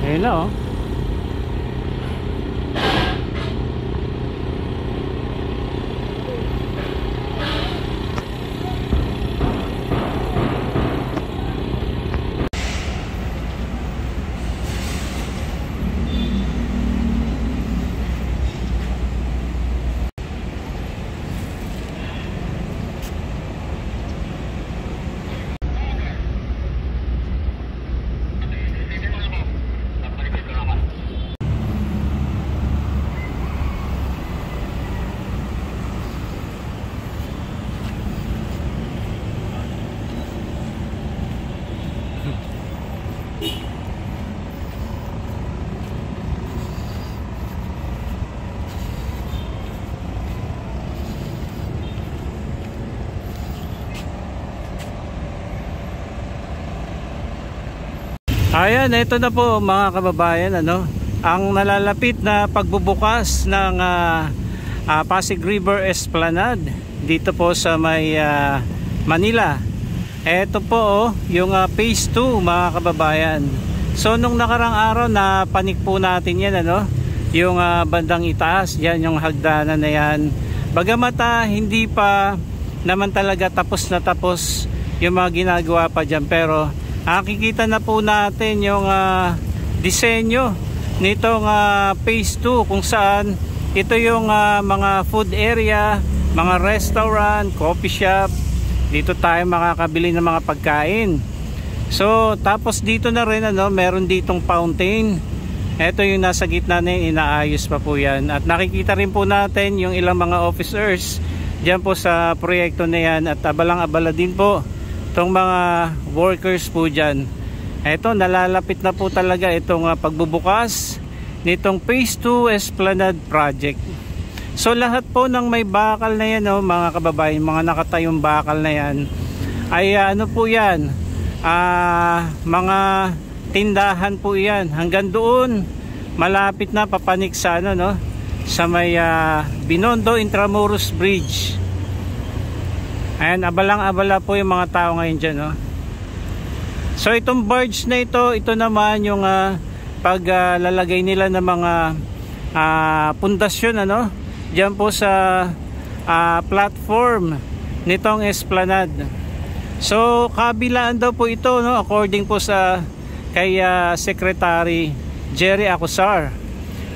Ayun na oh. Ayan, ito na po mga kababayan, ano, ang nalalapit na pagbubukas ng Pasig River Esplanade dito po sa may Manila. Ito po oh, yung phase 2 mga kababayan. So nung nakarang araw na panik po natin yan, ano, yung bandang itaas, yan yung hagdanan na yan. Bagamat hindi pa naman talaga tapos na tapos yung mga ginagawa pa dyan, pero nakikita na po natin yung disenyo nitong phase 2 kung saan ito yung mga food area, mga restaurant, coffee shop. Dito tayo makakabili ng mga pagkain. So tapos dito na rin, ano, meron ditong fountain. Ito yung nasa gitna na yun, inaayos pa po yan. At nakikita rin po natin yung ilang mga officers dyan po sa proyekto na yan. At abalang-abala din po itong mga workers po dyan. Ito, nalalapit na po talaga itong pagbubukas nitong phase 2 Esplanade Project. So lahat po ng may bakal na yan, oh, mga kababayan, mga nakatayong bakal na yan, ay ano po yan, mga tindahan po yan. Hanggang doon, malapit na papanik sa, ano, no, sa may Binondo Intramuros Bridge. Ayan, abalang-abala po yung mga tao ngayon dyan, no? So itong barge na ito, ito naman yung paglalagay nila ng mga pundasyon, ano, dyan po sa platform nitong Esplanade. So kabilaan daw po ito, no, according po sa kay Secretary Jerry Acosar.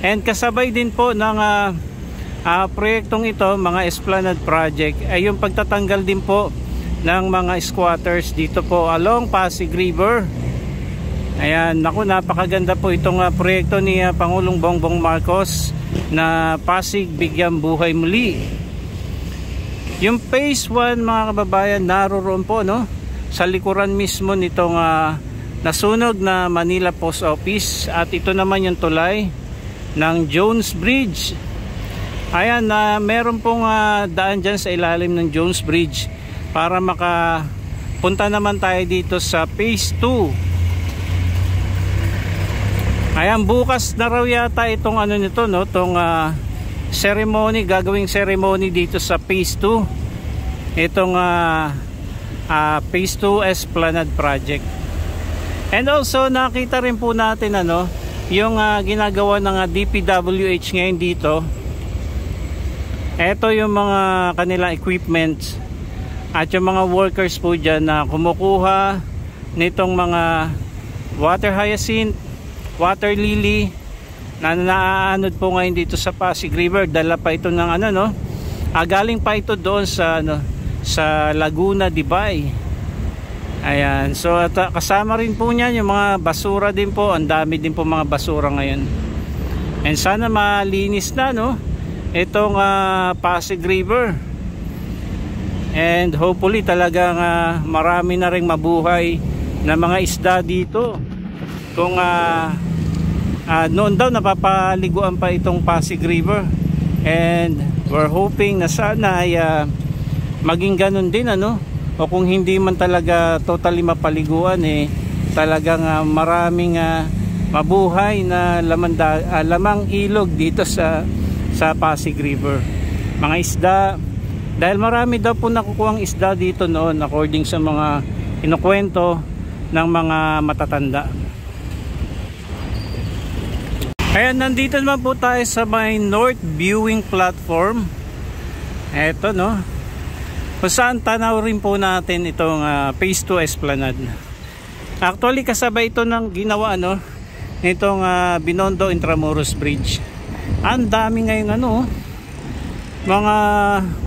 And kasabay din po ng proyektong ito, mga Esplanade Project, ay yung pagtatanggal din po ng mga squatters dito po along Pasig River. Ayan, naku, napakaganda po itong proyekto ni Pangulong Bongbong Marcos na Pasig Bigyang Buhay Muli. Yung phase 1 mga kababayan, naroon po, no, sa likuran mismo nitong nasunog na Manila Post Office. At ito naman yung tulay ng Jones Bridge. Ayan, meron pong daan dyan sa ilalim ng Jones Bridge para makapunta naman tayo dito sa phase 2. Ayan, bukas na raw yata itong ano nito, no, itong ceremony, gagawing ceremony dito sa phase 2. Itong phase 2 Esplanade Project. And also nakita rin po natin, ano, yung ginagawa ng DPWH ngayon dito. Ito yung mga kanilang equipment at yung mga workers po dyan na kumukuha nitong mga water hyacinth, water lily na naaanod po ngayon dito sa Pasig River. Dala pa ito ng ano, no, galing pa ito doon sa, ano, sa Laguna, Dibay. Ayan, so at, kasama rin po niyan yung mga basura din po. Ang dami din po mga basura ngayon. And sana malinis na, no, itong Pasig River. And hopefully talagang marami na ring mabuhay na mga isda dito. Kung noon daw napapaliguan pa itong Pasig River. And we're hoping na sana ay maging ganun din, ano, o kung hindi man talaga totally mapaliguan, talagang maraming mabuhay na lamang ilog dito sa Pasig River. Mga isda, dahil marami daw po nakukuhang isda dito noon according sa mga kinukwento ng mga matatanda. Ayan, nandito naman po tayo sa may North Viewing Platform. Eto, no, kung saan tanaw rin po natin itong Phase 2 Esplanade. Actually kasabay ito ng ginawa, no, nitong Binondo Intramuros Bridge. Ang dami ngayon mga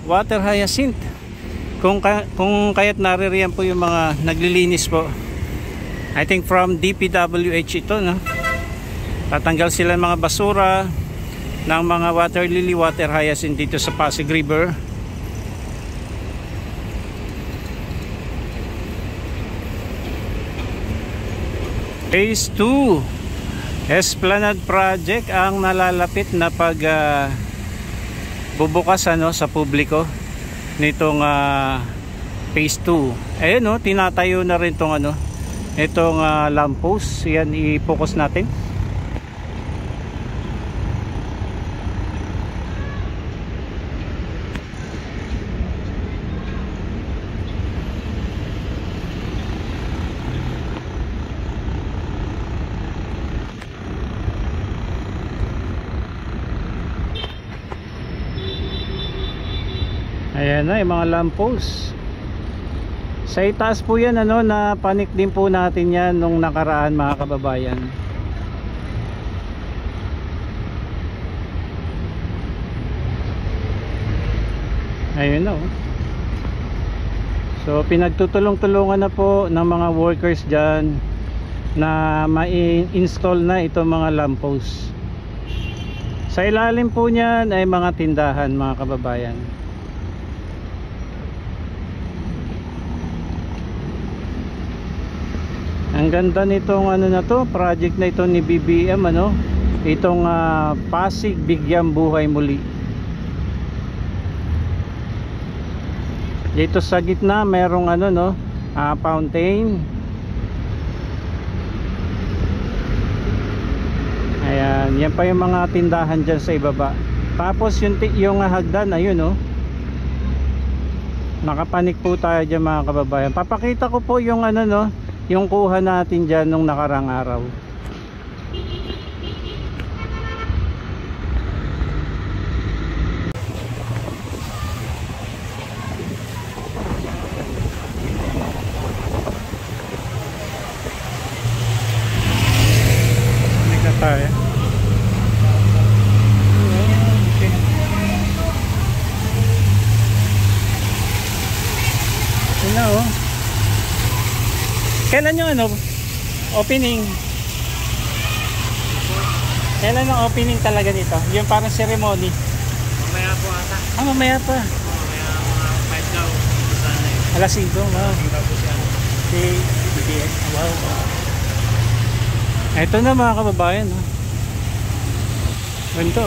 water hyacinth. Kung kaya't naririyan po yung mga naglilinis po. I think from DPWH ito, no. Tatanggal sila ng mga basura ng mga water lily, water hyacinth dito sa Pasig River. Phase 2 Esplanade Project ang nalalapit na pag bubukas sa publiko nitong Phase 2. Ayun, no, tinatayo na rin tong itong lamppost. Yan, i-focus natin. Ayan na yung mga lamppost. Sa itaas po yan, na panik din po natin yan nung nakaraan, mga kababayan. Ayun na, so pinagtutulong-tulungan na po ng mga workers dyan na ma-install na itong mga lamppost. Sa ilalim po niyan ay mga tindahan, mga kababayan. Ang ganda nitong project na ito ni BBM, itong Pasig Bigyang Buhay Muli. Dito sa gitna merong fountain. Ayan, yan pa yung mga tindahan dyan sa ibaba. Tapos yung hagdan, ayun, nakapanik po tayo dyan, mga kababayan. Papakita ko po yung yung kuha natin dyan nung nakarang araw. Hindi tayo. Kailan yung opening? Kailan ang opening talaga nito? Yung parang ceremony? Mamaya po ata. Mamaya pa. Mamaya mga 5 daw. Alas 5, wow. Si BBM, wow. Ito na, mga kababayan, ganito,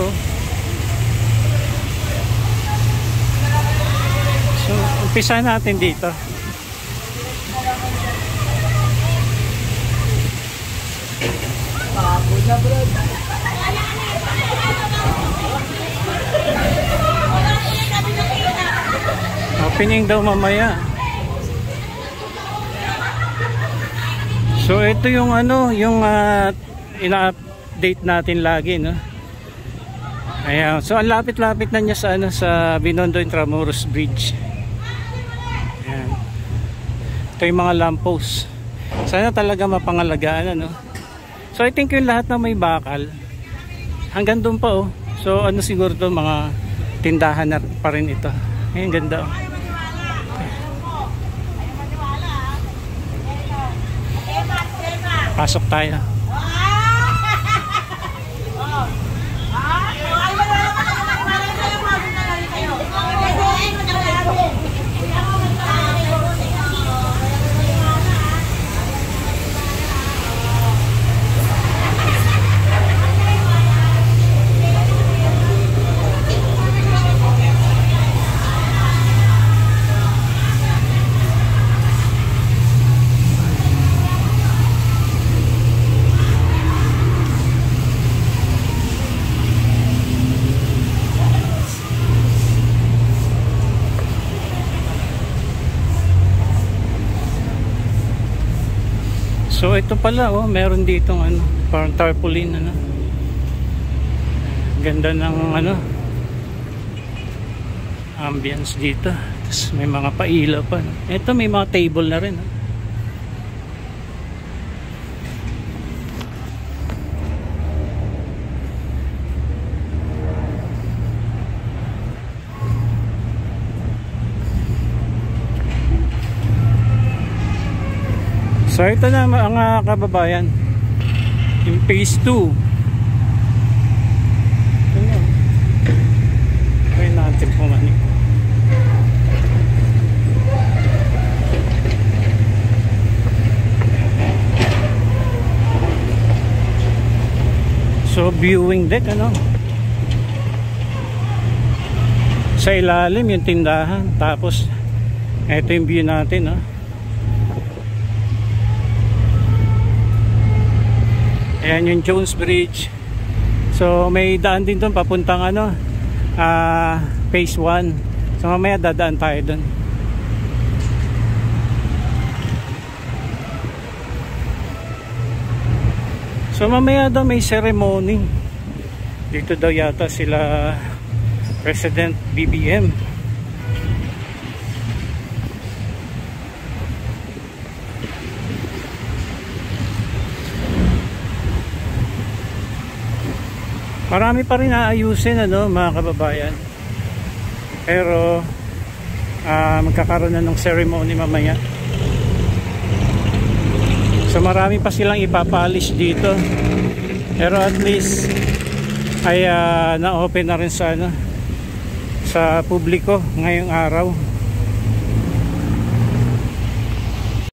So, umpisa natin dito. Opening daw mamaya. So ito yung ina-update natin lagi, Ayan, so ang lapit-lapit na niya sa Binondo Intramuros Bridge. Ayan. Ito yung mga lamppost. Sana talaga mapangalagaan, So I think yung lahat na may bakal hanggang doon pa, So siguro to, mga tindahan na pa rin ito. Ayan, ganda, Pasok tayo. So ito pala, oh, meron ditong ano, parang tarpaulin, ano. Ganda ng ano, ambience dito. Tapos may mga paila pa, no? Ito may mga table na rin, no? So ito na mga kababayan, yung phase 2. Ano? Try natin pumanik. So viewing deck, ano? Sa ilalim yung tindahan, tapos ito yung view natin, no? Ayan yung Jones Bridge. So may daan din doon papuntang ano, phase 1. So mamaya dadaan tayo doon. So mamaya daw may ceremony. Dito daw yata sila President BBM. Marami pa rin aayusin, ano, mga kababayan. Pero magkakaroon na ng ceremony mamaya. So marami pa silang ipapalis dito. Pero at least ay na-open na rin sa ano, sa publiko ngayong araw.